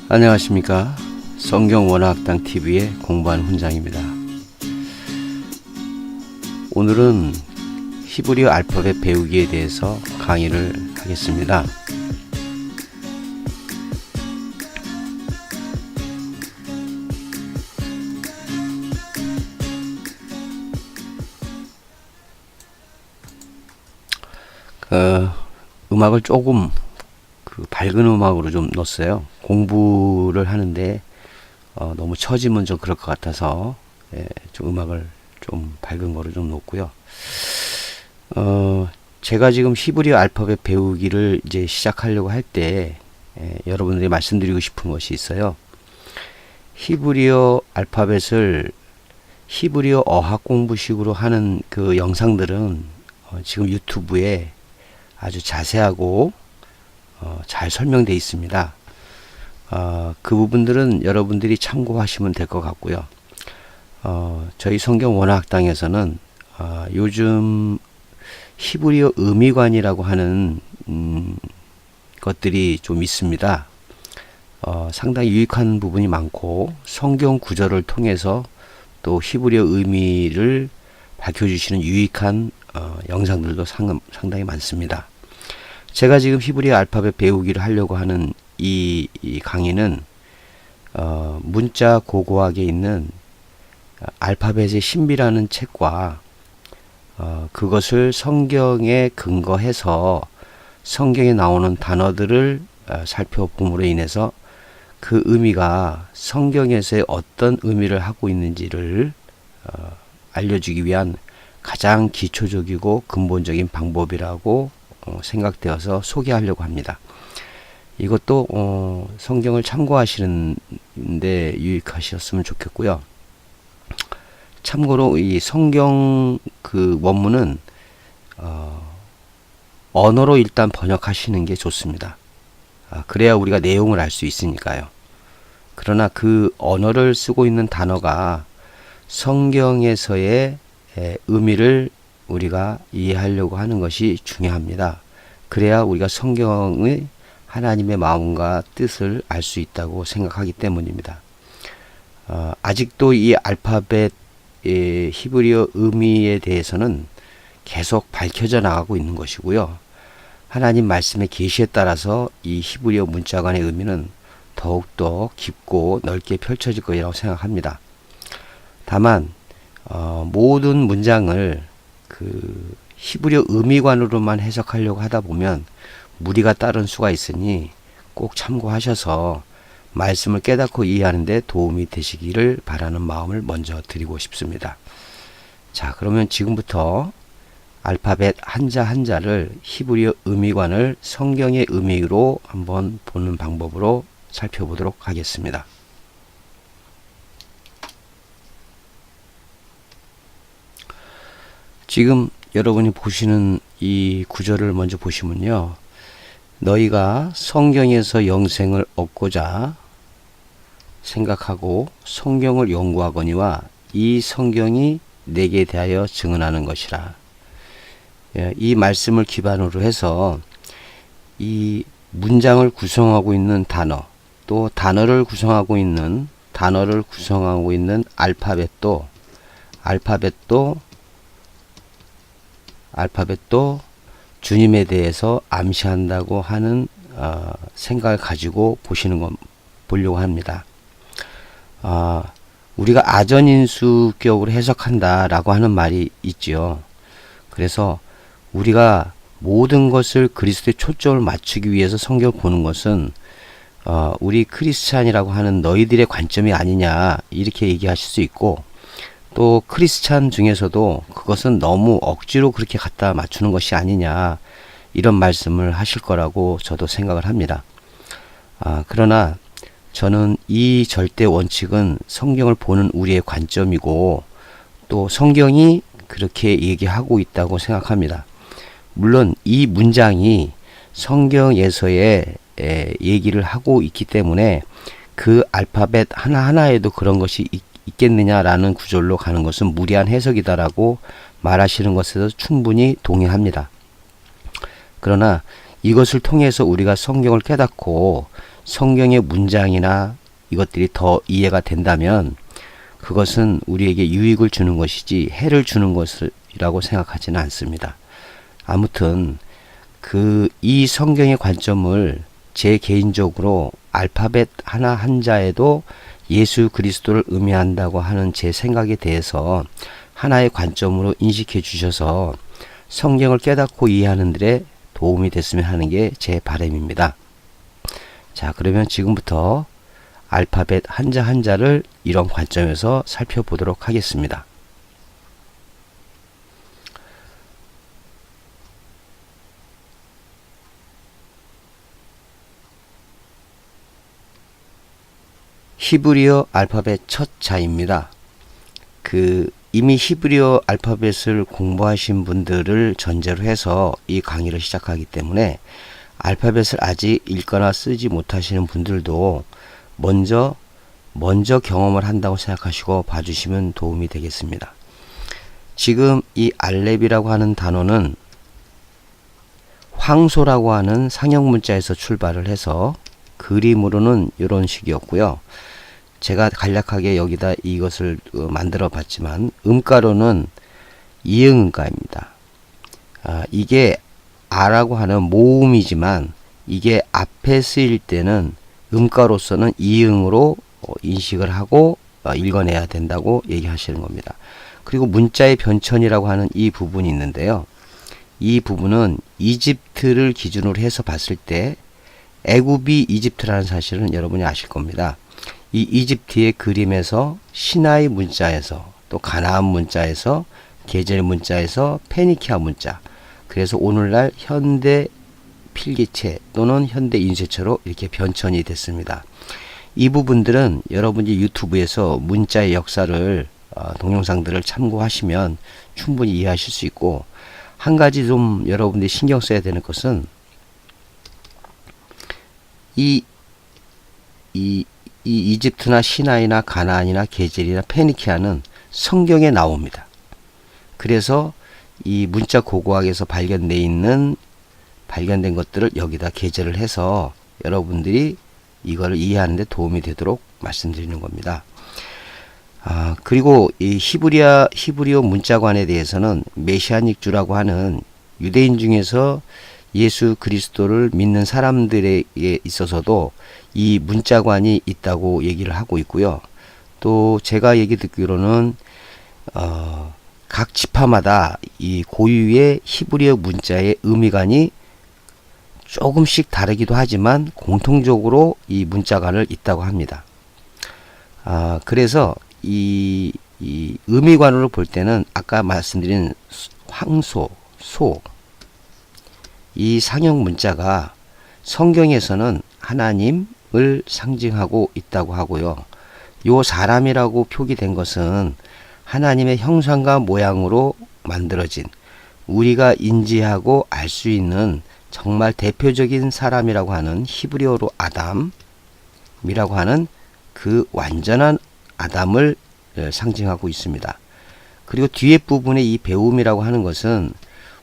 안녕하십니까. 성경원어학당 TV의 공부하는 훈장입니다. 오늘은 히브리어 알파벳 배우기에 대해서 강의를 하겠습니다. 음악을 조금 밝은 음악으로 좀 넣었어요. 공부를 하는데 너무 처지면 좀 그럴 것 같아서 좀 음악을 좀 밝은 거로 좀 놓고요. 제가 지금 히브리어 알파벳 배우기를 이제 시작하려고 할 때 여러분들이 말씀드리고 싶은 것이 있어요. 히브리어 알파벳을 히브리어 어학 공부식으로 하는 그 영상들은 지금 유튜브에 아주 자세하고 잘 설명되어 있습니다. 그 부분들은 여러분들이 참고하시면 될 것 같고요. 저희 성경원어학당에서는 요즘 히브리어 의미관이라고 하는 것들이 좀 있습니다. 상당히 유익한 부분이 많고 성경 구절을 통해서 또 히브리어 의미를 밝혀주시는 유익한 영상들도 상당히 많습니다. 제가 지금 히브리어 알파벳 배우기를 하려고 하는 이 강의는 문자 고고학에 있는 알파벳의 신비라는 책과 그것을 성경에 근거해서 성경에 나오는 단어들을 살펴봄으로 인해서 그 의미가 성경에서의 어떤 의미를 하고 있는지를 알려주기 위한 가장 기초적이고 근본적인 방법이라고 생각되어서 소개하려고 합니다. 이것도 성경을 참고하시는데 유익하셨으면 좋겠고요. 참고로 이 성경 그 원문은 언어로 일단 번역하시는 게 좋습니다. 그래야 우리가 내용을 알 수 있으니까요. 그러나 그 언어를 쓰고 있는 단어가 성경에서의 의미를 우리가 이해하려고 하는 것이 중요합니다. 그래야 우리가 성경의 하나님의 마음과 뜻을 알 수 있다고 생각하기 때문입니다. 아직도 이 알파벳 히브리어 의미에 대해서는 계속 밝혀져 나가고 있는 것이고요. 하나님 말씀의 계시에 따라서 이 히브리어 문자간의 의미는 더욱더 깊고 넓게 펼쳐질 것이라고 생각합니다. 다만 모든 문장을 그 히브리어 의미관으로만 해석하려고 하다 보면 무리가 따른 수가 있으니 꼭 참고하셔서 말씀을 깨닫고 이해하는 데 도움이 되시기를 바라는 마음을 먼저 드리고 싶습니다. 자, 그러면 지금부터 알파벳 한자 한자를 히브리어 의미관을 성경의 의미로 한번 보는 방법으로 살펴보도록 하겠습니다. 지금 여러분이 보시는 이 구절을 먼저 보시면요. 너희가 성경에서 영생을 얻고자 생각하고 성경을 연구하거니와 이 성경이 내게 대하여 증언하는 것이라. 이 말씀을 기반으로 해서 이 문장을 구성하고 있는 단어, 또 단어를 구성하고 있는 알파벳도 주님에 대해서 암시한다고 하는 생각을 가지고 보려고 합니다. 우리가 아전인수격으로 해석한다라고 하는 말이 있죠. 그래서 우리가 모든 것을 그리스도에 초점을 맞추기 위해서 성경을 보는 것은 우리 크리스찬이라고 하는 너희들의 관점이 아니냐 이렇게 얘기하실 수 있고, 또 크리스찬 중에서도 그것은 너무 억지로 그렇게 갖다 맞추는 것이 아니냐 이런 말씀을 하실 거라고 저도 생각을 합니다. 그러나 저는 이 절대 원칙은 성경을 보는 우리의 관점이고 또 성경이 그렇게 얘기하고 있다고 생각합니다. 물론 이 문장이 성경에서의 얘기를 하고 있기 때문에 그 알파벳 하나하나에도 그런 것이 있겠느냐라는 구절로 가는 것은 무리한 해석이다라고 말하시는 것에서 충분히 동의합니다. 그러나 이것을 통해서 우리가 성경을 깨닫고 성경의 문장이나 이것들이 더 이해가 된다면 그것은 우리에게 유익을 주는 것이지 해를 주는 것이라고 생각하지는 않습니다. 아무튼 이 성경의 관점을 제 개인적으로 알파벳 하나 한자에도 예수 그리스도를 의미한다고 하는 제 생각에 대해서 하나의 관점으로 인식해 주셔서 성경을 깨닫고 이해하는 데 도움이 됐으면 하는 게 제 바람입니다. 자, 그러면 지금부터 알파벳 한자 한자를 이런 관점에서 살펴보도록 하겠습니다. 히브리어 알파벳 첫 자입니다. 이미 히브리어 알파벳을 공부하신 분들을 전제로 해서 이 강의를 시작하기 때문에 알파벳을 아직 읽거나 쓰지 못하시는 분들도 먼저 경험을 한다고 생각하시고 봐주시면 도움이 되겠습니다. 지금 이 알렙이라고 하는 단어는 황소라고 하는 상형 문자에서 출발을 해서 그림으로는 이런 식이었고요. 제가 간략하게 여기다 이것을 만들어 봤지만 음가로는 이응음가입니다. 이게 아라고 하는 모음이지만 이게 앞에 쓰일 때는 음가로서는 이응으로 인식을 하고 읽어내야 된다고 얘기하시는 겁니다. 그리고 문자의 변천이라고 하는 이 부분이 있는데요. 이 부분은 이집트를 기준으로 해서 봤을 때 애굽이 이집트라는 사실은 여러분이 아실 겁니다. 이 이집트의 그림에서 시나이 문자에서 또 가나안 문자에서 게젤 문자에서 페니키아 문자, 그래서 오늘날 현대 필기체 또는 현대 인쇄체로 이렇게 변천이 됐습니다. 이 부분들은 여러분이 유튜브에서 문자의 역사를 동영상들을 참고하시면 충분히 이해하실 수 있고, 한 가지 좀 여러분들이 신경 써야 되는 것은 이 이집트나 시나이나 가나안이나 게젤이나 페니키아는 성경에 나옵니다. 그래서 이 문자 고고학에서 발견된 것들을 여기다 게재를 해서 여러분들이 이거를 이해하는 데 도움이 되도록 말씀드리는 겁니다. 그리고 이 히브리어 문자관에 대해서는 메시아닉주라고 하는 유대인 중에서 예수 그리스도를 믿는 사람들에게 있어서도 이 문자관이 있다고 얘기를 하고 있고요. 또 제가 얘기 듣기로는 각 지파마다 이 고유의 히브리어 문자의 의미관이 조금씩 다르기도 하지만 공통적으로 이 문자관을 있다고 합니다. 그래서 이 의미관으로 볼 때는 아까 말씀드린 황소, 소, 이 상형 문자가 성경에서는 하나님을 상징하고 있다고 하고요. 요 사람이라고 표기된 것은 하나님의 형상과 모양으로 만들어진, 우리가 인지하고 알 수 있는 정말 대표적인 사람이라고 하는 히브리어로 아담이라고 하는 그 완전한 아담을 상징하고 있습니다. 그리고 뒤에 부분에 이 배움이라고 하는 것은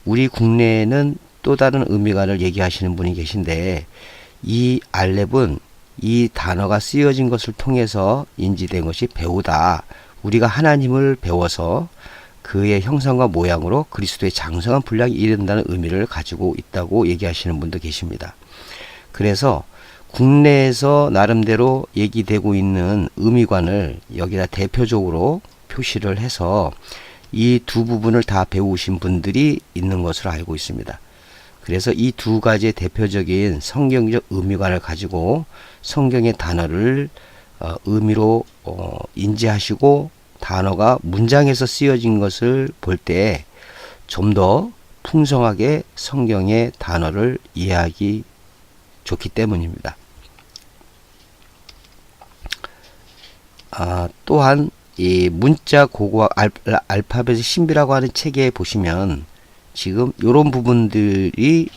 우리 국내에는 또 다른 의미관을 얘기하시는 분이 계신데, 이 알렙은 이 단어가 쓰여진 것을 통해서 인지된 것이 배우다. 우리가 하나님을 배워서 그의 형상과 모양으로 그리스도의 장성한 분량이 이른다는 의미를 가지고 있다고 얘기하시는 분도 계십니다. 그래서 국내에서 나름대로 얘기되고 있는 의미관을 여기다 대표적으로 표시를 해서 이 두 부분을 다 배우신 분들이 있는 것으로 알고 있습니다. 그래서 이 두 가지의 대표적인 성경적 의미관을 가지고 성경의 단어를 의미로 인지하시고 단어가 문장에서 쓰여진 것을 볼 때 좀 더 풍성하게 성경의 단어를 이해하기 좋기 때문입니다. 또한 이 문자 고고학 알파벳의 신비라고 하는 책에 보시면 지금 이런 부분들이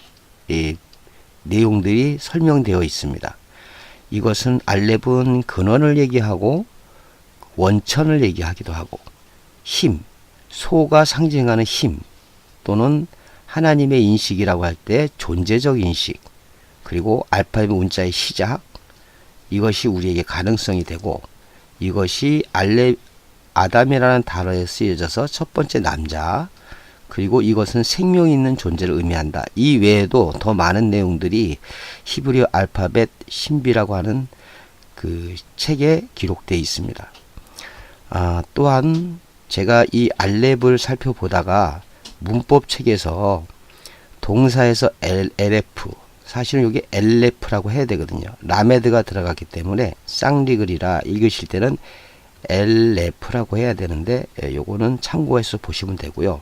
내용들이 설명되어 있습니다. 이것은 알렙은 근원을 얘기하고 원천을 얘기하기도 하고, 힘, 소가 상징하는 힘 또는 하나님의 인식이라고 할 때 존재적 인식, 그리고 알파벳 문자의 시작, 이것이 우리에게 가능성이 되고, 이것이 아담이라는 단어에 쓰여져서 첫 번째 남자, 그리고 이것은 생명이 있는 존재를 의미한다. 이 외에도 더 많은 내용들이 히브리어 알파벳 신비라고 하는 그 책에 기록되어 있습니다. 또한 제가 이 알렙을 살펴보다가 문법 책에서 동사에서 LF, 사실은 이게 엘레프라고 해야 되거든요. 라메드가 들어갔기 때문에 쌍리글이라 읽으실 때는 엘레프라고 해야 되는데, 요거는 참고해서 보시면 되고요.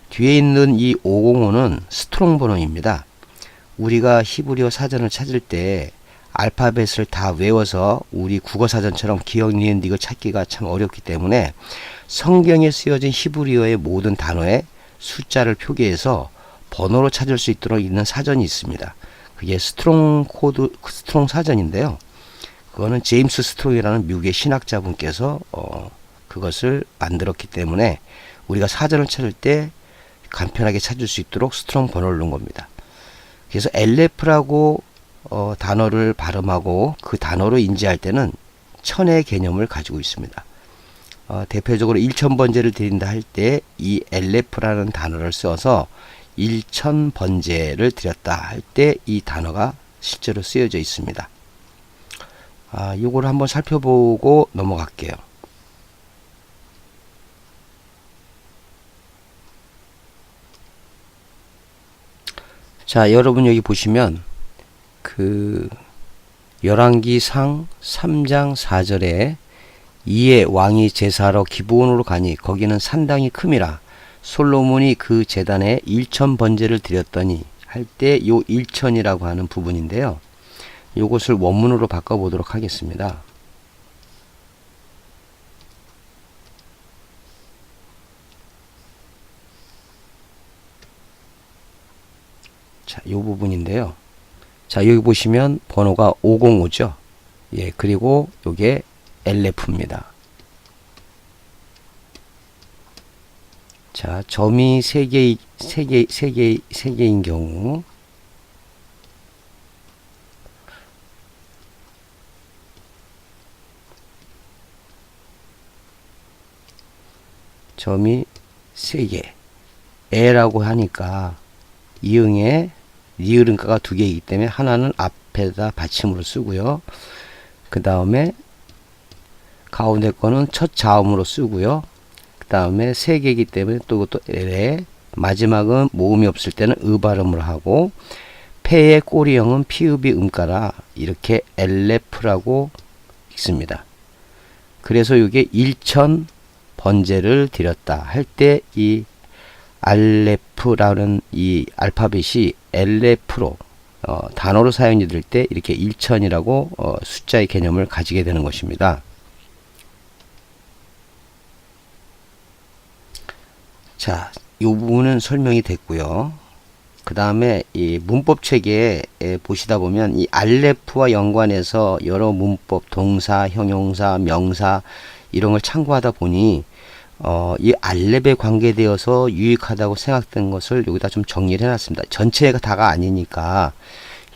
뒤에 있는 이 505는 스트롱 번호입니다. 우리가 히브리어 사전을 찾을 때 알파벳을 다 외워서 우리 국어사전처럼 기억, 니은, 디귿 찾기가 참 어렵기 때문에 성경에 쓰여진 히브리어의 모든 단어에 숫자를 표기해서 번호로 찾을 수 있도록 있는 사전이 있습니다. 그게 스트롱 사전인데요. 그거는 제임스 스트롱이라는 미국의 신학자분께서 그것을 만들었기 때문에 우리가 사전을 찾을 때 간편하게 찾을 수 있도록 스트롱 번호를 넣은 겁니다. 그래서 LF라고 단어를 발음하고 그 단어로 인지할 때는 천의 개념을 가지고 있습니다. 대표적으로 1000번제를 드린다 할 때 이 LF라는 단어를 써서 1000번제를 드렸다 할 때 이 단어가 실제로 쓰여져 있습니다. 요거를 한번 살펴보고 넘어갈게요. 자, 여러분 여기 보시면 그 열왕기상 3장 4절에 이에 왕이 제사하러 기브온으로 가니 거기는 산당이 큼이라 솔로몬이 그 제단에 1000번제를 드렸더니 할 때 요 1000이라고 하는 부분인데요. 요것을 원문으로 바꿔보도록 하겠습니다. 자, 요 부분인데요. 자, 여기 보시면 번호가 505죠. 예, 그리고 요게 LF입니다. 자, 점이 3개인 경우 점이 3개 에라고 하니까 이응에 리을은가가 2개이기 때문에 하나는 앞에다 받침으로 쓰고요. 그 다음에 가운데 거는 첫 자음으로 쓰고요. 그 다음에 3개이기 때문에 또 이것도 엘에, 마지막은 모음이 없을 때는 으 발음을 하고 패의 꼬리형은 피읍이 음가라 이렇게 엘레프라고 읽습니다. 그래서 이게 1000번제를 드렸다 할 때 이 알레프라는 이 알파벳이 엘레프로 단어로 사용이 될 때 이렇게 1000이라고 숫자의 개념을 가지게 되는 것입니다. 자, 이 부분은 설명이 됐고요. 그 다음에 이 문법책에 보시다 보면 이 알레프와 연관해서 여러 문법, 동사, 형용사, 명사 이런 걸 참고하다 보니 이 알렙에 관계되어서 유익하다고 생각된 것을 여기다 좀 정리를 해놨습니다. 전체가 다가 아니니까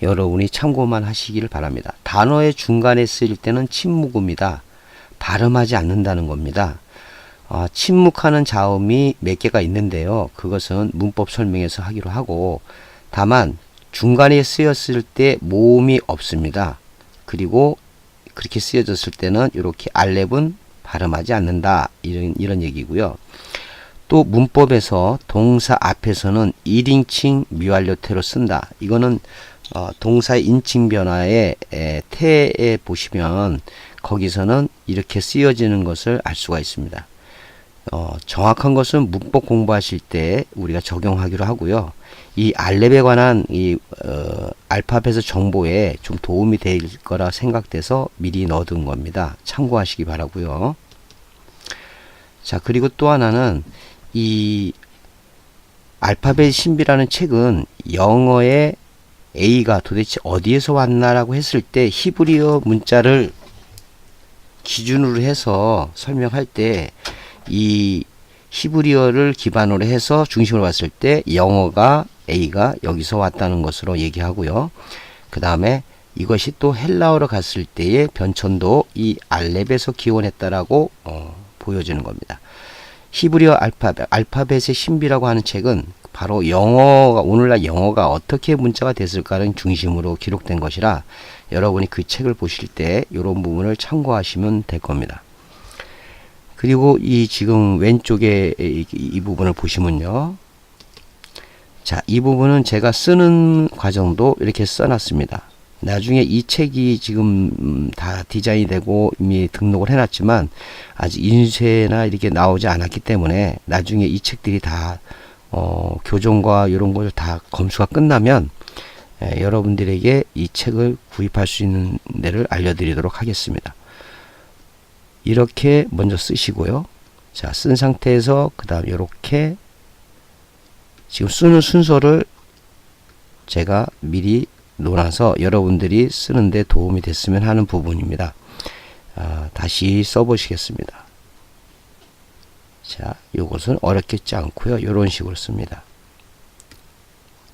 여러분이 참고만 하시기를 바랍니다. 단어의 중간에 쓰일 때는 침묵음이다. 발음하지 않는다는 겁니다. 침묵하는 자음이 몇 개가 있는데요. 그것은 문법 설명에서 하기로 하고, 다만 중간에 쓰였을 때 모음이 없습니다. 그리고 그렇게 쓰여졌을 때는 이렇게 알렙은 발음하지 않는다 이런 얘기고요. 또 문법에서 동사 앞에서는 1인칭 미완료태로 쓴다. 이거는 동사의 인칭 변화에 태에 보시면 거기서는 이렇게 쓰여지는 것을 알 수가 있습니다. 정확한 것은 문법 공부하실 때 우리가 적용하기로 하고요. 이 알렙에 관한 이 알파벳의 정보에 좀 도움이 될 거라 생각돼서 미리 넣어둔 겁니다. 참고하시기 바라고요. 자, 그리고 또 하나는 이 알파벳 신비라는 책은 영어의 A가 도대체 어디에서 왔나라고 했을 때 히브리어 문자를 기준으로 해서 설명할 때 이 히브리어를 기반으로 해서 중심으로 봤을 때 영어가 A가 여기서 왔다는 것으로 얘기하고요. 그 다음에 이것이 또 헬라어로 갔을 때의 변천도 이 알렙에서 기원했다라고 보여주는 겁니다. 히브리어 알파벳의 신비라고 하는 책은 바로 영어가, 오늘날 영어가 어떻게 문자가 됐을까를 중심으로 기록된 것이라 여러분이 그 책을 보실 때 이런 부분을 참고하시면 될 겁니다. 그리고 이 지금 왼쪽에 이 부분을 보시면요. 자, 이 부분은 제가 쓰는 과정도 이렇게 써놨습니다. 나중에 이 책이 지금 다 디자인이 되고 이미 등록을 해놨지만 아직 인쇄나 이렇게 나오지 않았기 때문에 나중에 이 책들이 다 교정과 이런 걸 다 검수가 끝나면 여러분들에게 이 책을 구입할 수 있는 데를 알려드리도록 하겠습니다. 이렇게 먼저 쓰시고요. 자, 쓴 상태에서 그 다음 이렇게 지금 쓰는 순서를 제가 미리 놓아서 여러분들이 쓰는데 도움이 됐으면 하는 부분입니다. 다시 써보시겠습니다. 자, 요것은 어렵겠지 않고요. 이런 식으로 씁니다.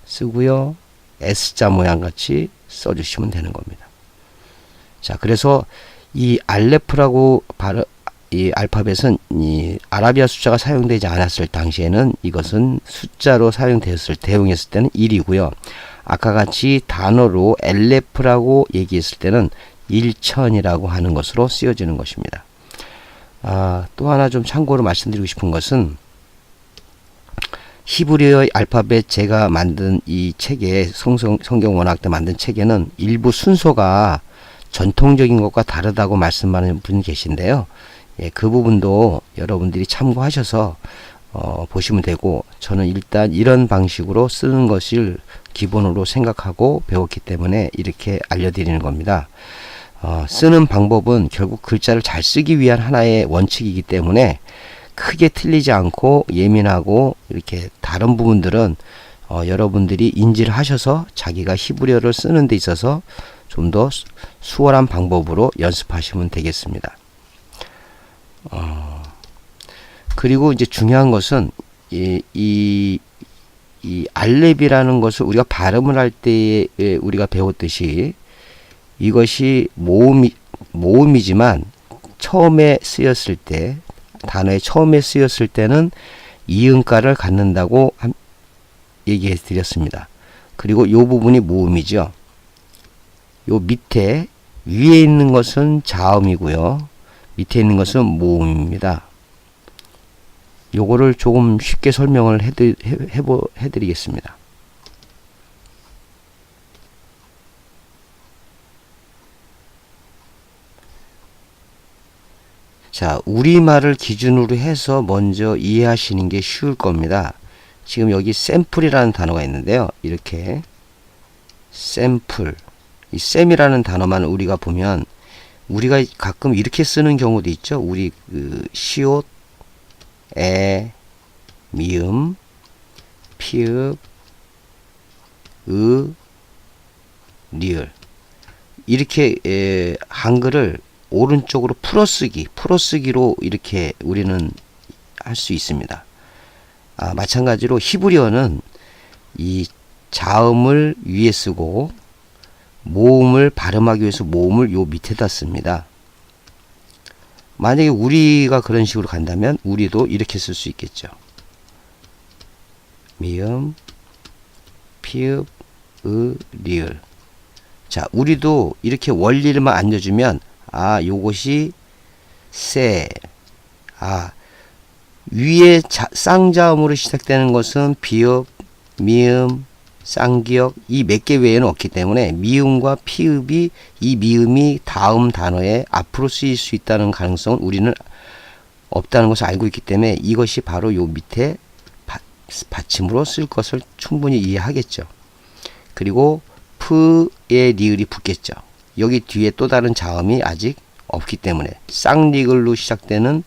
쓰고요. S자 모양 같이 써주시면 되는 겁니다. 자, 그래서 이 알레프라고 이 알파벳은 이 아라비아 숫자가 사용되지 않았을 당시에는 이것은 숫자로 대용했을 때는 1이고요. 아까 같이 단어로 엘레프라고 얘기했을 때는 1000이라고 하는 것으로 쓰여지는 것입니다. 또 하나 좀 참고로 말씀드리고 싶은 것은 히브리어의 알파벳 제가 만든 이 책에 성경 원학 때 만든 책에는 일부 순서가 전통적인 것과 다르다고 말씀하는 분이 계신데요. 예, 그 부분도 여러분들이 참고하셔서 보시면 되고, 저는 일단 이런 방식으로 쓰는 것을 기본으로 생각하고 배웠기 때문에 이렇게 알려드리는 겁니다. 쓰는 방법은 결국 글자를 잘 쓰기 위한 하나의 원칙이기 때문에 크게 틀리지 않고 예민하고 이렇게 다른 부분들은 여러분들이 인지를 하셔서 자기가 히브리어를 쓰는 데 있어서 좀 더 수월한 방법으로 연습하시면 되겠습니다. 그리고 이제 중요한 것은 이 알렙이라는 것을 우리가 발음을 할 때 우리가 배웠듯이 이것이 모음이지만 처음에 쓰였을 때, 단어에 처음에 쓰였을 때는 이음가를 갖는다고 얘기해 드렸습니다. 이 부분이 모음이죠. 요 밑에 위에 있는 것은 자음이고요. 밑에 있는 것은 모음입니다. 요거를 조금 쉽게 설명을 해드리겠습니다. 자, 우리말을 기준으로 해서 먼저 이해하시는 게 쉬울 겁니다. 지금 여기 샘플이라는 단어가 있는데요. 이렇게 샘플, 이 샘이라는 단어만 우리가 보면 우리가 가끔 이렇게 쓰는 경우도 있죠. 우리 시옷, 에, 미음, 피읍, 리을, 이렇게 한글을 오른쪽으로 풀어쓰기로 이렇게 우리는 할 수 있습니다. 마찬가지로 히브리어는 이 자음을 위에 쓰고 모음을 발음하기 위해서 모음을 요 밑에다 씁니다. 만약에 우리가 그런 식으로 간다면 우리도 이렇게 쓸 수 있겠죠. 미음, 피읍, 리을. 자, 우리도 이렇게 원리를만 앉아주면 요것이 세. 위에 쌍자음으로 시작되는 것은 비읍, 미음, 쌍기역 이 몇 개 외에는 없기 때문에 미음과 피읍이 이 미음이 다음 단어에 앞으로 쓰일 수 있다는 가능성은 우리는 없다는 것을 알고 있기 때문에 이것이 바로 요 밑에 받침으로 쓸 것을 충분히 이해하겠죠. 그리고 프의 리을이 붙겠죠. 여기 뒤에 또 다른 자음이 아직 없기 때문에 쌍리글로 시작되는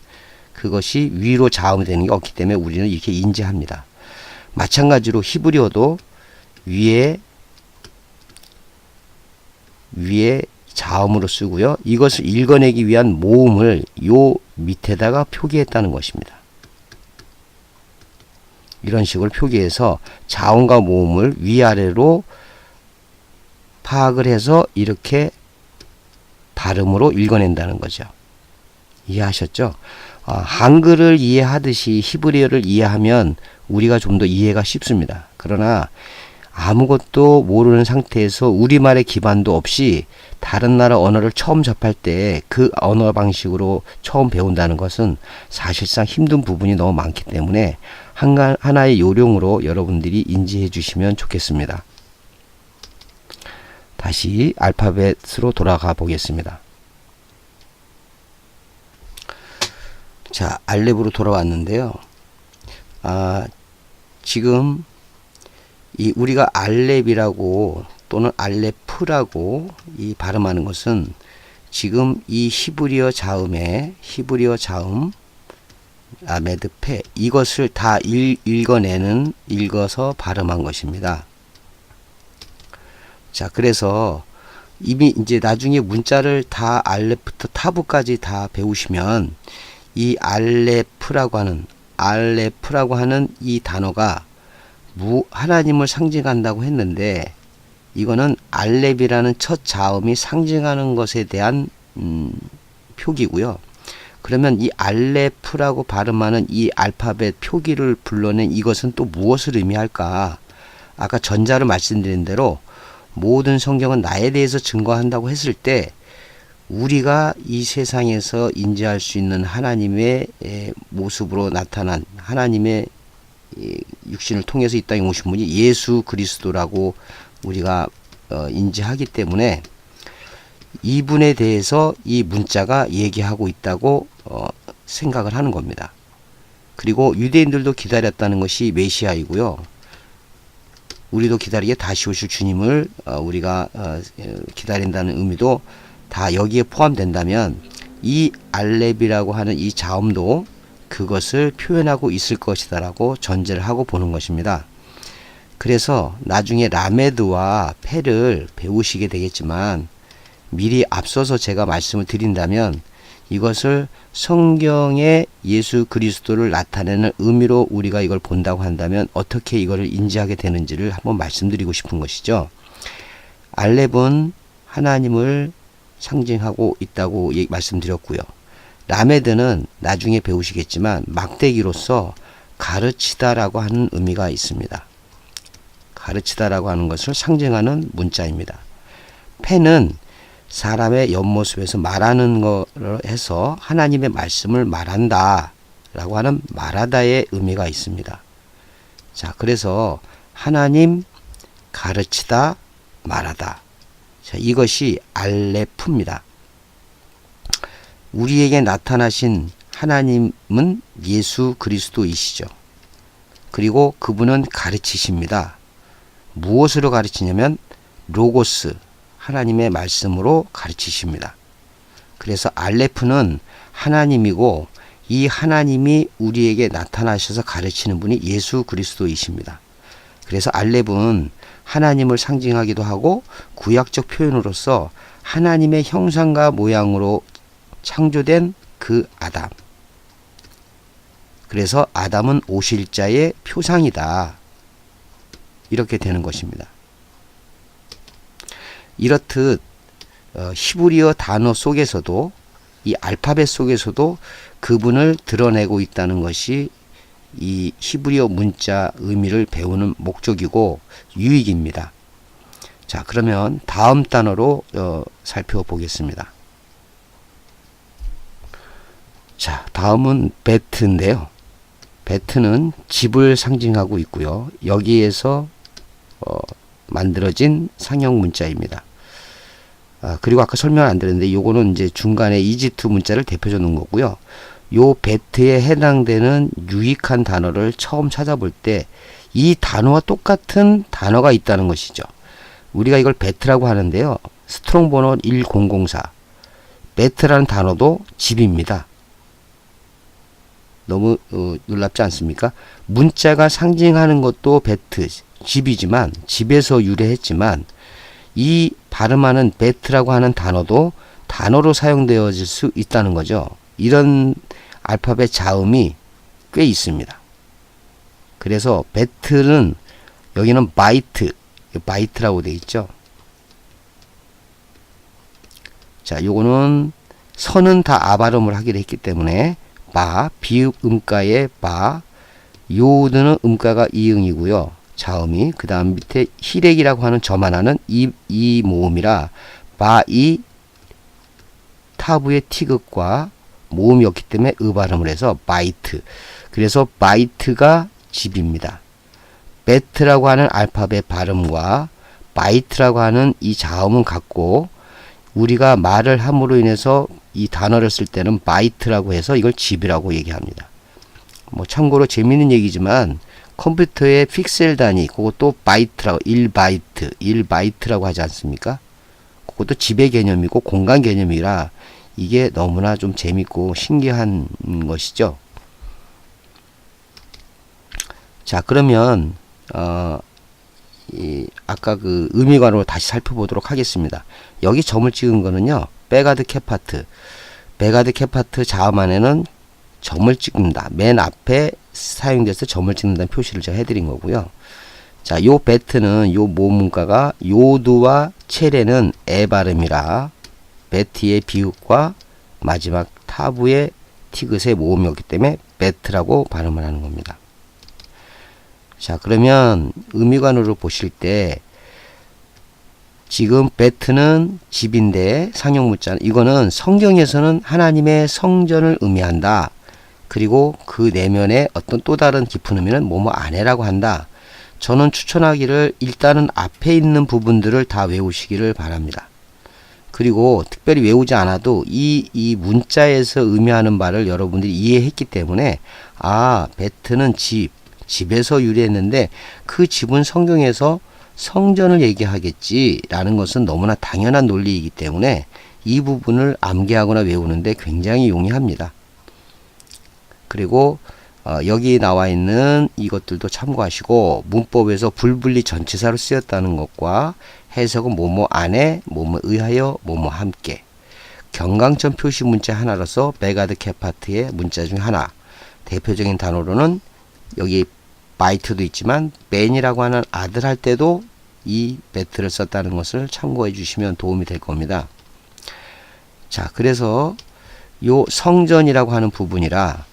그것이 위로 자음이 되는 게 없기 때문에 우리는 이렇게 인지합니다. 마찬가지로 히브리어도 위에 자음으로 쓰고요. 이것을 읽어내기 위한 모음을 요 밑에다가 표기했다는 것입니다. 이런 식으로 표기해서 자음과 모음을 위아래로 파악을 해서 이렇게 발음으로 읽어낸다는 거죠. 이해하셨죠? 한글을 이해하듯이 히브리어를 이해하면 우리가 좀 더 이해가 쉽습니다. 그러나 아무것도 모르는 상태에서 우리말의 기반도 없이 다른 나라 언어를 처음 접할 때 그 언어 방식으로 처음 배운다는 것은 사실상 힘든 부분이 너무 많기 때문에 하나의 요령으로 여러분들이 인지해 주시면 좋겠습니다. 다시 알파벳으로 돌아가 보겠습니다. 자, 알렙으로 돌아왔는데요. 지금 우리가 알렙이라고 또는 알레프라고 이 발음하는 것은 지금 이 히브리어 자음 메드페 이것을 다 읽어서 발음한 것입니다. 자, 그래서 이미 이제 나중에 문자를 다 알레프부터 타부까지 다 배우시면 이 알레프라고 하는 이 단어가 하나님을 상징한다고 했는데, 이거는 알렙이라는 첫 자음이 상징하는 것에 대한 표기고요. 그러면 이 알레프라고 발음하는 이 알파벳 표기를 불러낸 이것은 또 무엇을 의미할까? 아까 전자를 말씀드린 대로 모든 성경은 나에 대해서 증거한다고 했을 때 우리가 이 세상에서 인지할 수 있는 하나님의 모습으로 나타난 하나님의 육신을 통해서 이 땅에 오신 분이 예수 그리스도라고 우리가 인지하기 때문에 이분에 대해서 이 문자가 얘기하고 있다고 생각을 하는 겁니다. 그리고 유대인들도 기다렸다는 것이 메시아이고요. 우리도 기다리게 다시 오실 주님을 우리가 기다린다는 의미도 다 여기에 포함된다면 이 알렙이라고 하는 이 자음도 그것을 표현하고 있을 것이다라고 전제를 하고 보는 것입니다. 그래서 나중에 라메드와 페를 배우시게 되겠지만 미리 앞서서 제가 말씀을 드린다면 이것을 성경에 예수 그리스도를 나타내는 의미로 우리가 이걸 본다고 한다면 어떻게 이거를 인지하게 되는지를 한번 말씀드리고 싶은 것이죠. 알렙은 하나님을 상징하고 있다고 말씀드렸고요. 라메드는 나중에 배우시겠지만 막대기로서 가르치다라고 하는 의미가 있습니다. 가르치다라고 하는 것을 상징하는 문자입니다. 페는 사람의 옆모습에서 말하는 것을 해서 하나님의 말씀을 말한다 라고 하는 말하다의 의미가 있습니다. 자, 그래서 하나님, 가르치다, 말하다. 자, 이것이 알레프입니다. 우리에게 나타나신 하나님은 예수 그리스도이시죠. 그리고 그분은 가르치십니다. 무엇으로 가르치냐면 로고스, 하나님의 말씀으로 가르치십니다. 그래서 알레프는 하나님이고 이 하나님이 우리에게 나타나셔서 가르치는 분이 예수 그리스도이십니다. 그래서 알렙은 하나님을 상징하기도 하고 구약적 표현으로서 하나님의 형상과 모양으로 창조된 그 아담. 그래서 아담은 오실 자의 표상이다. 이렇게 되는 것입니다. 이렇듯 히브리어 단어 속에서도 이 알파벳 속에서도 그분을 드러내고 있다는 것이 이 히브리어 문자 의미를 배우는 목적이고 유익입니다. 자, 그러면 다음 단어로 살펴보겠습니다. 자, 다음은 베트인데요. 베트는 집을 상징하고 있고요. 여기에서 만들어진 상형 문자입니다. 그리고 아까 설명 안 드렸는데 요거는 이제 중간에 이집트 문자를 대표적 놓은 거고요. 요 베트에 해당되는 유익한 단어를 처음 찾아볼 때 이 단어와 똑같은 단어가 있다는 것이죠. 우리가 이걸 베트라고 하는데요. 스트롱 번호 1004. 베트라는 단어도 집입니다. 너무 놀랍지 않습니까? 문자가 상징하는 것도 베트, 집이지만 집에서 유래했지만 이 발음하는 베트라고 하는 단어도 단어로 사용되어질 수 있다는 거죠. 이런 알파벳 자음이 꽤 있습니다. 그래서 베트는 여기는 바이트라고 되어 있죠. 자, 요거는 선은 다 아 발음을 하기로 했기 때문에 바, 비읍 음가의 바, 요드는 음가가 이응이고요. 자음이. 그 다음 밑에 히렉이라고 하는 점 하나는 이 모음이라 바이 타부의 티귿과 모음이었기 때문에 으 발음을 해서 바이트. 그래서 바이트가 집입니다. 베트라고 하는 알파벳 발음과 바이트라고 하는 이 자음은 같고, 우리가 말을 함으로 인해서 이 단어를 쓸 때는 바이트라고 해서 이걸 집이라고 얘기합니다. 뭐 참고로 재미있는 얘기지만 컴퓨터의 픽셀 단위, 그것도 바이트라고, 1바이트라고 하지 않습니까? 그것도 집의 개념이고 공간 개념이라 이게 너무나 좀 재밌고 신기한 것이죠. 자, 그러면 아까 그 의미관으로 다시 살펴보도록 하겠습니다. 여기 점을 찍은 거는요, 베가드 케파트. 베가드 케파트 자음 안에는 점을 찍는다. 맨 앞에 사용돼서 점을 찍는다는 표시를 제가 해드린 거고요. 자, 요 베트는 요 모음문가가 요드와 체레는 에 발음이라 베티의 비읍과 마지막 타부의 티귿의 모음이었기 때문에 베트라고 발음을 하는 겁니다. 자, 그러면 의미관으로 보실 때 지금 베트는 집인데 상용문자, 이거는 성경에서는 하나님의 성전을 의미한다. 그리고 그 내면에 어떤 또 다른 깊은 의미는 뭐뭐 안에라고 한다. 저는 추천하기를 일단은 앞에 있는 부분들을 다 외우시기를 바랍니다. 그리고 특별히 외우지 않아도 이 문자에서 의미하는 바를 여러분들이 이해했기 때문에, 아, 베트는 집에서 유래했는데 그 집은 성경에서 성전을 얘기하겠지라는 것은 너무나 당연한 논리이기 때문에 이 부분을 암기하거나 외우는데 굉장히 용이합니다. 그리고 여기 나와 있는 이것들도 참고하시고, 문법에서 불분리 전치사로 쓰였다는 것과 해석은 뭐뭐 안에, 뭐뭐 의하여, 뭐뭐 함께, 경강점 표시 문자 하나로서 베가드 케파트의 문자 중 하나, 대표적인 단어로는 여기 바이트도 있지만 벤이라고 하는 아들 할 때도 이 베트를 썼다는 것을 참고해 주시면 도움이 될 겁니다. 자, 그래서 요 성전이라고 하는 부분이라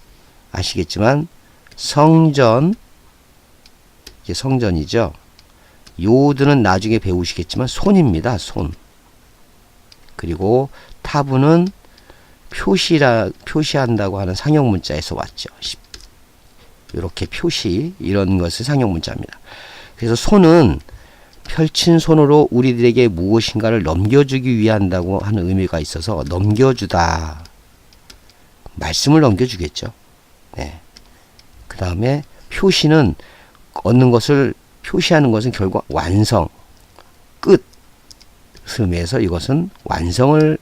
아시겠지만 성전, 이게 성전이죠. 요드는 나중에 배우시겠지만 손입니다. 손. 그리고 타부는 표시한다고 하는 상형 문자에서 왔죠. 이렇게 표시, 이런 것을 상형 문자입니다. 그래서 손은 펼친 손으로 우리들에게 무엇인가를 넘겨주기 위한다고 하는 의미가 있어서 넘겨주다. 말씀을 넘겨주겠죠. 네. 그 다음에 표시는 얻는 것을 표시하는 것은 결국 완성, 끝 의미에서 이것은 완성을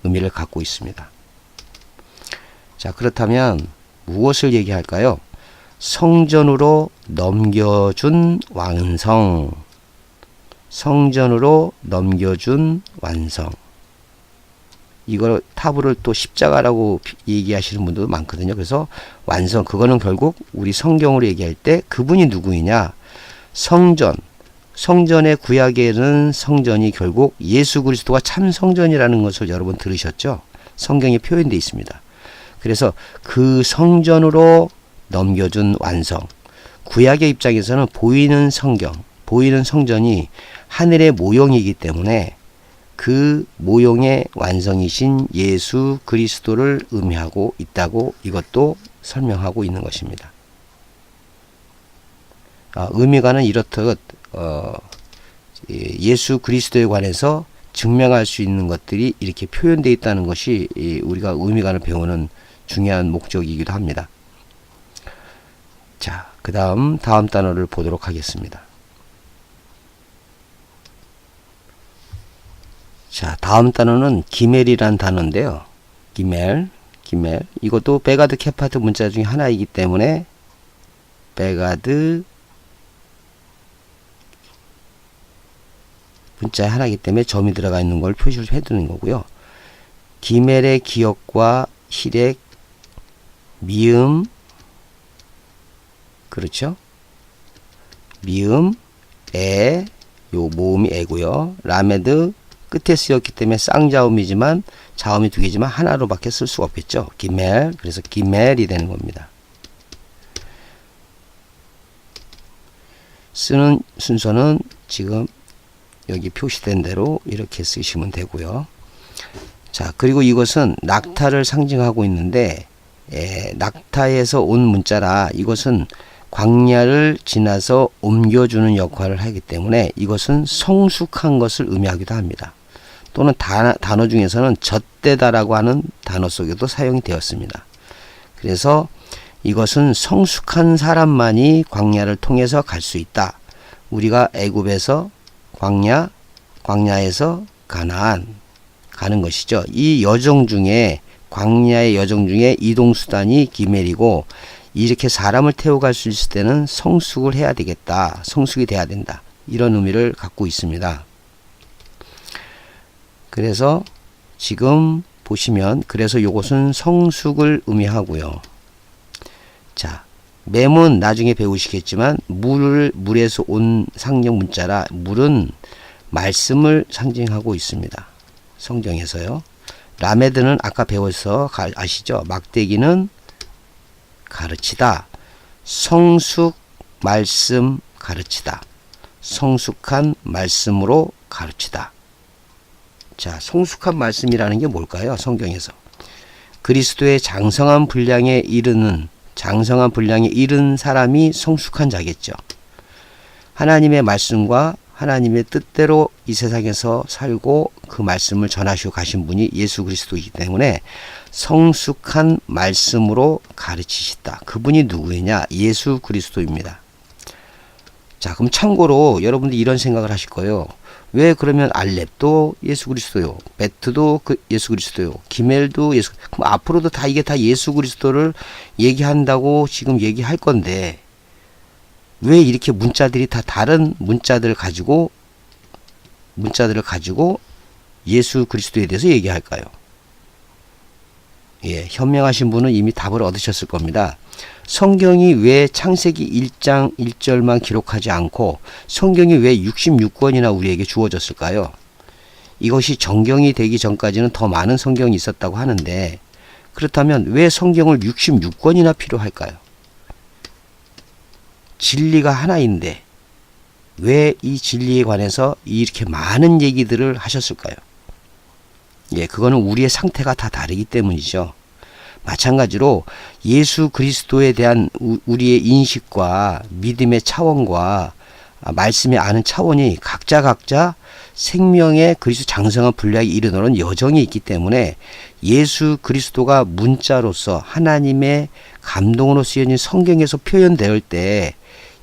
의미를 갖고 있습니다. 자, 그렇다면 무엇을 얘기할까요? 성전으로 넘겨준 완성. 성전으로 넘겨준 완성. 이걸 타부를 또 십자가라고 얘기하시는 분들도 많거든요. 그래서 완성, 그거는 결국 우리 성경으로 얘기할 때 그분이 누구이냐? 성전. 성전의 구약에는 성전이 결국 예수 그리스도가 참 성전이라는 것을 여러분 들으셨죠? 성경에 표현되어 있습니다. 그래서 그 성전으로 넘겨준 완성. 구약의 입장에서는 보이는 성경, 보이는 성전이 하늘의 모형이기 때문에 그 모형의 완성이신 예수 그리스도를 의미하고 있다고 이것도 설명하고 있는 것입니다. 의미가는 이렇듯 예수 그리스도에 관해서 증명할 수 있는 것들이 이렇게 표현되어 있다는 것이 우리가 의미관을 배우는 중요한 목적이기도 합니다. 자, 그 다음 단어를 보도록 하겠습니다. 자, 다음 단어는 기멜이란 단어인데요. 기멜. 이것도 베가드 케파트 문자 중에 하나이기 때문에 베가드 문자 하나이기 때문에 점이 들어가 있는 걸 표시를 해두는 거고요. 기멜의 기역과 히렉, 미음, 그렇죠? 미음, 에, 요 모음이 에고요. 라메드 끝에 쓰였기 때문에 쌍자음이지만 자음이 두 개지만 하나로밖에 쓸 수가 없겠죠. 기멜. 그래서 기멜이 되는 겁니다. 쓰는 순서는 지금 여기 표시된 대로 이렇게 쓰시면 되고요. 자, 그리고 이것은 낙타를 상징하고 있는데 낙타에서 온 문자라 이것은 광야를 지나서 옮겨주는 역할을 하기 때문에 이것은 성숙한 것을 의미하기도 합니다. 또는 단어 중에서는 젖대다라고 하는 단어 속에도 사용이 되었습니다. 그래서 이것은 성숙한 사람만이 광야를 통해서 갈 수 있다. 우리가 애굽에서 광야에서 가나안 가는 것이죠. 이 여정 중에 광야의 여정 중에 이동수단이 기멜이고 이렇게 사람을 태워 갈 수 있을 때는 성숙을 해야 되겠다. 성숙이 돼야 된다. 이런 의미를 갖고 있습니다. 그래서 지금 보시면 그래서 이것은 성숙을 의미하고요. 자, 맴은 나중에 배우시겠지만 물에서 온 상징 문자라 물은 말씀을 상징하고 있습니다. 성경에서요. 라메드는 아까 배워서 아시죠? 막대기는 가르치다. 성숙 말씀 가르치다. 성숙한 말씀으로 가르치다. 자, 성숙한 말씀이라는 게 뭘까요? 성경에서 그리스도의 장성한 분량에 이른 사람이 성숙한 자겠죠. 하나님의 말씀과 하나님의 뜻대로 이 세상에서 살고 그 말씀을 전하시고 가신 분이 예수 그리스도이기 때문에 성숙한 말씀으로 가르치시다. 그분이 누구이냐? 예수 그리스도입니다. 자, 그럼 참고로 여러분들 이런 생각을 하실 거예요. 왜 그러면 알렙도 예수 그리스도요, 베트도 예수 그리스도요, 기멜도 예수, 그럼 앞으로도 다 이게 다 예수 그리스도를 얘기한다고 지금 얘기할 건데 왜 이렇게 문자들이 다 다른 문자들을 가지고 예수 그리스도에 대해서 얘기할까요? 예, 현명하신 분은 이미 답을 얻으셨을 겁니다. 성경이 왜 창세기 1장 1절만 기록하지 않고 성경이 왜 66권이나 우리에게 주어졌을까요? 이것이 정경이 되기 전까지는 더 많은 성경이 있었다고 하는데 그렇다면 왜 성경을 66권이나 필요할까요? 진리가 하나인데 왜 이 진리에 관해서 이렇게 많은 얘기들을 하셨을까요? 예, 그거는 우리의 상태가 다 다르기 때문이죠. 마찬가지로 예수 그리스도에 대한 우리의 인식과 믿음의 차원과 말씀에 아는 차원이 각자 생명의 그리스도 장성한 분량에 이르는 여정이 있기 때문에 예수 그리스도가 문자로서 하나님의 감동으로 쓰여진 성경에서 표현될 때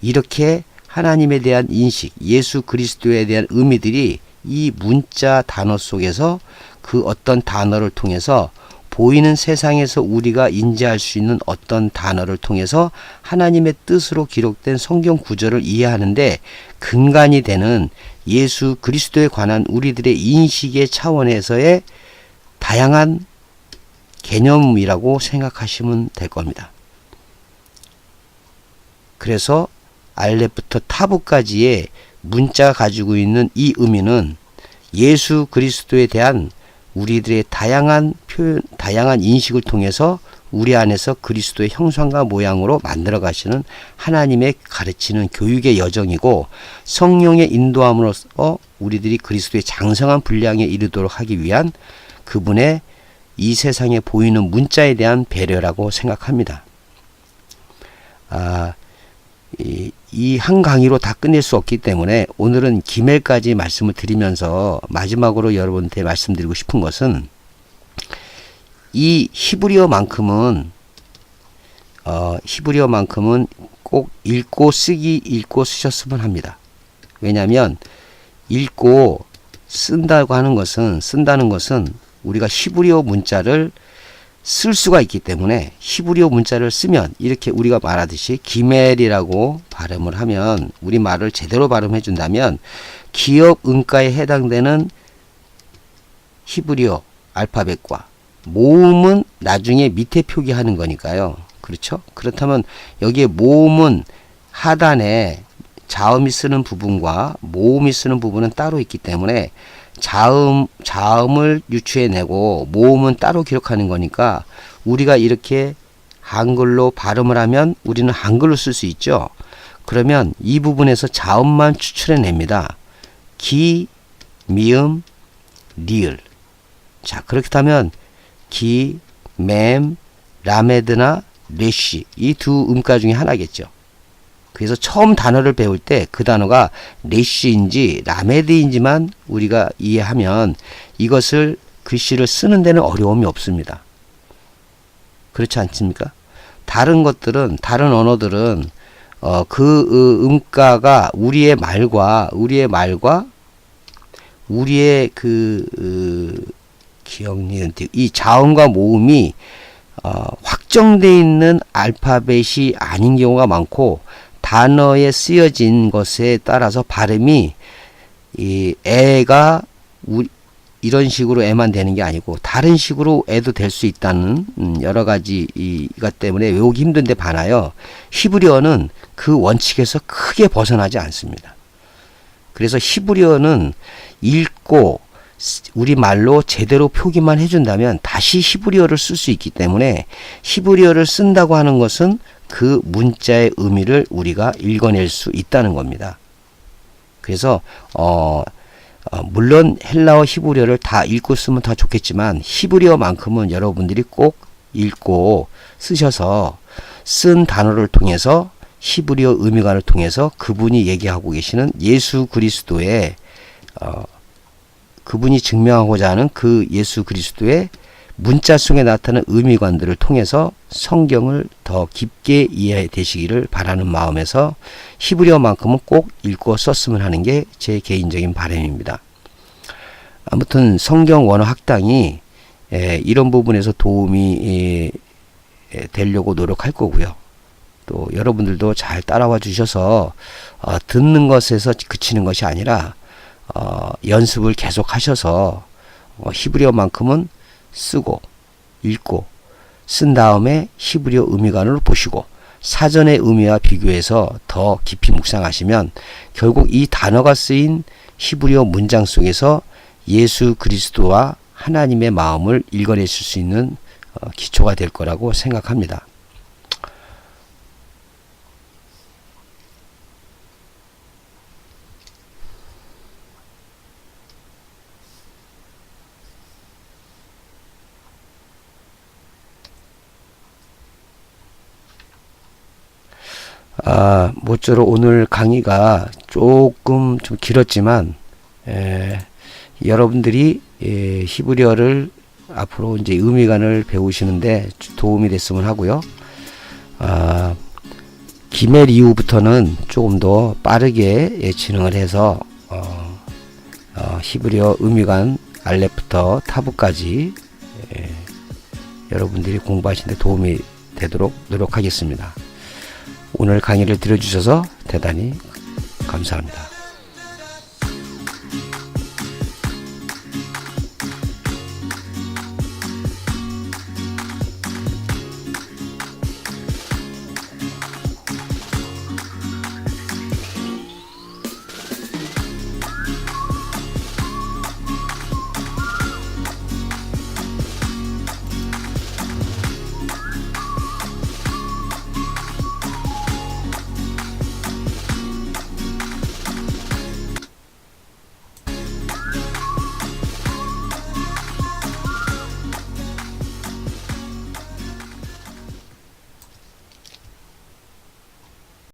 이렇게 하나님에 대한 인식, 예수 그리스도에 대한 의미들이 이 문자 단어 속에서 그 어떤 단어를 통해서 보이는 세상에서 우리가 인지할 수 있는 어떤 단어를 통해서 하나님의 뜻으로 기록된 성경 구절을 이해하는데 근간이 되는 예수 그리스도에 관한 우리들의 인식의 차원에서의 다양한 개념이라고 생각하시면 될 겁니다. 그래서 알렙부터 타브까지의 문자가 가지고 있는 이 의미는 예수 그리스도에 대한 우리들의 다양한 표현, 다양한 인식을 통해서 우리 안에서 그리스도의 형상과 모양으로 만들어 가시는 하나님의 가르치는 교육의 여정이고 성령의 인도함으로써 우리들이 그리스도의 장성한 분량에 이르도록 하기 위한 그분의 이 세상에 보이는 문자에 대한 배려라고 생각합니다. 이 한 강의로 다 끝낼 수 없기 때문에 오늘은 기멜까지 말씀을 드리면서 마지막으로 여러분한테 말씀드리고 싶은 것은 이 히브리어만큼은 꼭 읽고 쓰셨으면 합니다. 왜냐하면 읽고 쓴다는 것은 우리가 히브리어 문자를 쓸 수가 있기 때문에 히브리어 문자를 쓰면 이렇게 우리가 말하듯이 기멜이라고 발음을 하면 우리말을 제대로 발음해 준다면 기역 음가에 해당되는 히브리어 알파벳과 모음은 나중에 밑에 표기하는 거니까요. 그렇죠? 그렇다면 여기에 모음은 하단에 자음이 쓰는 부분과 모음이 쓰는 부분은 따로 있기 때문에 자음을 유추해내고 모음은 따로 기록하는 거니까 우리가 이렇게 한글로 발음을 하면 우리는 한글로 쓸 수 있죠. 그러면 이 부분에서 자음만 추출해냅니다. 기, 미음, 리을. 자, 그렇다면 기, 맴, 라메드나 레쉬 이 두 음가 중에 하나겠죠. 그래서 처음 단어를 배울 때 그 단어가 레쉬인지 라메드인지만 우리가 이해하면 이것을 글씨를 쓰는 데는 어려움이 없습니다. 그렇지 않습니까? 다른 것들은, 다른 언어들은 그 음가가 우리의 말과 기억니은 이 자음과 모음이 확정되어 있는 알파벳이 아닌 경우가 많고, 단어에 쓰여진 것에 따라서 발음이 이 애가 이런 식으로 애만 되는 게 아니고 다른 식으로 애도 될 수 있다는 여러 가지 이것 때문에 외우기 힘든데 반하여 히브리어는 그 원칙에서 크게 벗어나지 않습니다. 그래서 히브리어는 읽고 우리말로 제대로 표기만 해준다면 다시 히브리어를 쓸 수 있기 때문에 히브리어를 쓴다고 하는 것은 그 문자의 의미를 우리가 읽어낼 수 있다는 겁니다. 그래서 물론 헬라어 히브리어를 다 읽고 쓰면 더 좋겠지만 히브리어만큼은 여러분들이 꼭 읽고 쓰셔서 쓴 단어를 통해서 히브리어 의미관을 통해서 그분이 얘기하고 계시는 예수 그리스도의 그분이 증명하고자 하는 그 예수 그리스도의 문자 속에 나타나는 의미관들을 통해서 성경을 더 깊게 이해되시기를 바라는 마음에서 히브리어만큼은 꼭 읽고 썼으면 하는 게 제 개인적인 바람입니다. 아무튼 성경 원어 학당이 이런 부분에서 도움이 되려고 노력할 거고요. 또 여러분들도 잘 따라와 주셔서 듣는 것에서 그치는 것이 아니라 연습을 계속 하셔서 히브리어만큼은 쓰고 읽고 쓴 다음에 히브리어 의미관으로 보시고 사전의 의미와 비교해서 더 깊이 묵상하시면 결국 이 단어가 쓰인 히브리어 문장 속에서 예수 그리스도와 하나님의 마음을 읽어내실 수 있는 기초가 될 거라고 생각합니다. 모쪼록 오늘 강의가 조금 좀 길었지만 여러분들이 히브리어를 앞으로 이제 의미관을 배우시는데 도움이 됐으면 하고요. 기멜 이후부터는 조금 더 빠르게 진행을 해서 히브리어 의미관 알렙부터 타브까지 여러분들이 공부하시는데 도움이 되도록 노력하겠습니다. 오늘 강의를 들어주셔서 대단히 감사합니다.